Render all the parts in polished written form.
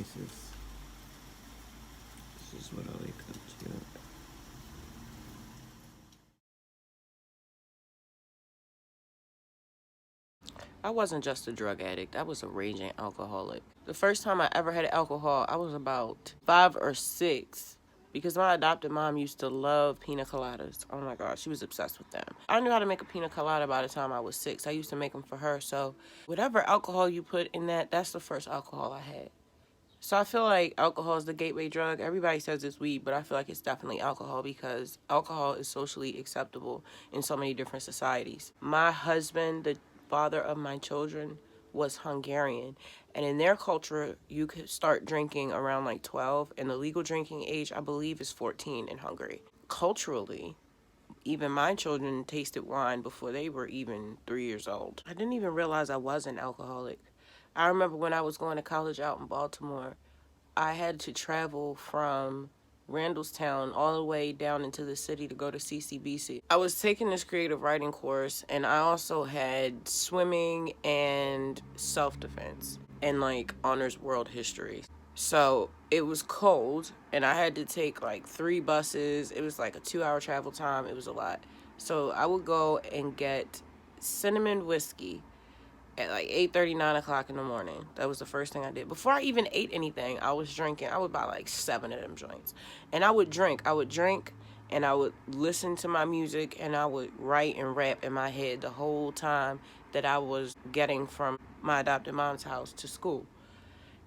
places. This is what I wake up to. I wasn't just a drug addict. I was a raging alcoholic. The first time I ever had alcohol, I was about 5 or 6 because my adopted mom used to love pina coladas. Oh my gosh, she was obsessed with them. I knew how to make a pina colada by the time I was 6. I used to make them for her. So whatever alcohol you put in that, that's the first alcohol I had. So I feel like alcohol is the gateway drug. Everybody says it's weed, but I feel like it's definitely alcohol because alcohol is socially acceptable in so many different societies. My husband, the father of my children, was Hungarian. And in their culture, you could start drinking around like 12, and the legal drinking age, I believe, is 14 in Hungary. Culturally, even my children tasted wine before they were even 3 years old. I didn't even realize I was an alcoholic. I remember when I was going to college out in Baltimore, I had to travel from Randallstown all the way down into the city to go to CCBC. I was taking this creative writing course, and I also had swimming and self-defense and like honors world history. So it was cold, and I had to take like 3 buses. It was like a 2-hour travel time. It was a lot. So I would go and get cinnamon whiskey at like 8:30, 9 o'clock in the morning. That was the first thing I did. Before I even ate anything, I was drinking. I would buy like 7 of them joints. And I would drink. And I would listen to my music, and I would write and rap in my head the whole time that I was getting from my adopted mom's house to school.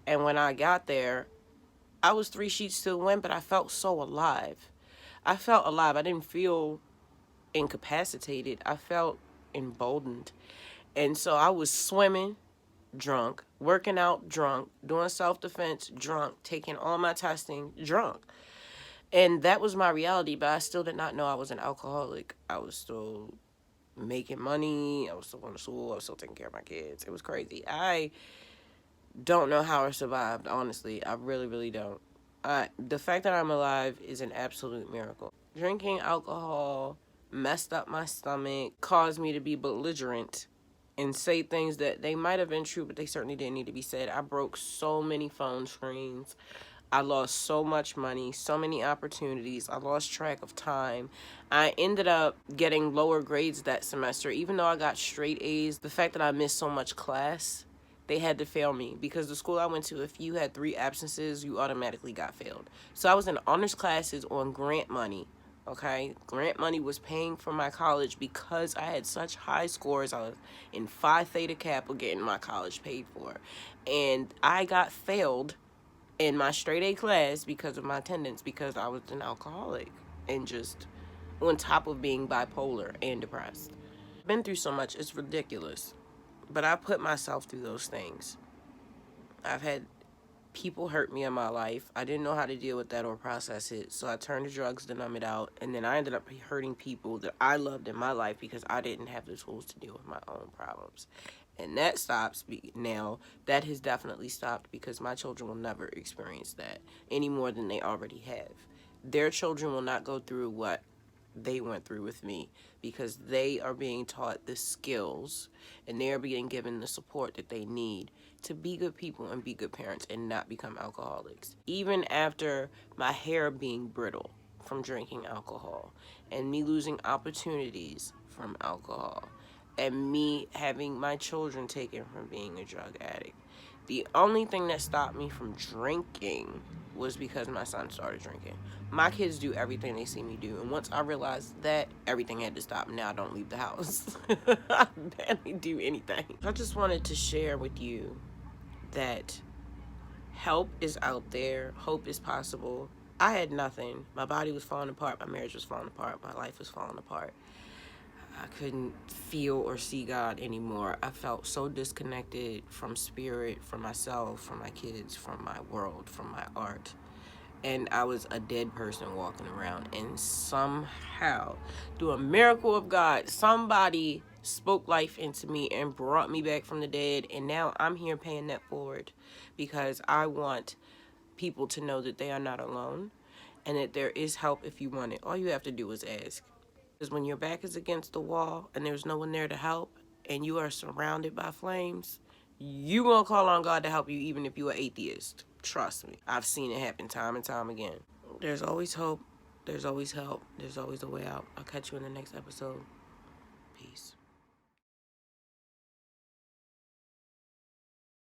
And when I got there, I was 3 sheets to the wind, but I felt so alive. I felt alive. I didn't feel incapacitated. I felt emboldened. And so I was swimming drunk, working out drunk, doing self-defense drunk, taking all my testing drunk. And that was my reality, but I still did not know I was an alcoholic. I was still making money. I was still going to school. I was still taking care of my kids. It was crazy. I don't know how I survived, honestly. I really, really don't. The fact that I'm alive is an absolute miracle. Drinking alcohol messed up my stomach, caused me to be belligerent and say things that they might have been true, but they certainly didn't need to be said. I broke so many phone screens. I lost so much money, so many opportunities. I lost track of time. I ended up getting lower grades that semester. Even though I got straight A's, the fact that I missed so much class, they had to fail me because the school I went to, if you had 3 absences, you automatically got failed. So I was in honors classes on grant money. Okay, grant money was paying for my college because I had such high scores. I was in Phi Theta Kappa getting my college paid for, and I got failed in my straight A class because of my attendance, because I was an alcoholic and just on top of being bipolar and depressed. I've been through so much, it's ridiculous. But I put myself through those things. I've had people hurt me in my life. I didn't know how to deal with that or process it, so I turned to drugs to numb it out, and then I ended up hurting people that I loved in my life because I didn't have the tools to deal with my own problems. And that stops now. That has definitely stopped because my children will never experience that any more than they already have. Their children will not go through what they went through with me because they are being taught the skills and they are being given the support that they need to be good people and be good parents and not become alcoholics. Even after my hair being brittle from drinking alcohol and me losing opportunities from alcohol and me having my children taken from being a drug addict, the only thing that stopped me from drinking was because my son started drinking. My kids do everything they see me do, and once I realized that, everything had to stop. Now I don't leave the house. I barely do anything. I just wanted to share with you that help is out there, hope is possible. I had nothing. My body was falling apart, my marriage was falling apart, my life was falling apart. I couldn't feel or see God anymore. I felt so disconnected from spirit, from myself, from my kids, from my world, from my art. And I was a dead person walking around. And somehow, through a miracle of God, somebody spoke life into me and brought me back from the dead. And now I'm here paying that forward because I want people to know that they are not alone and that there is help if you want it. All you have to do is ask. Because when your back is against the wall and there's no one there to help and you are surrounded by flames, you gonna call on God to help you even if you're an atheist. Trust me. I've seen it happen time and time again. There's always hope. There's always help. There's always a way out. I'll catch you in the next episode. Peace.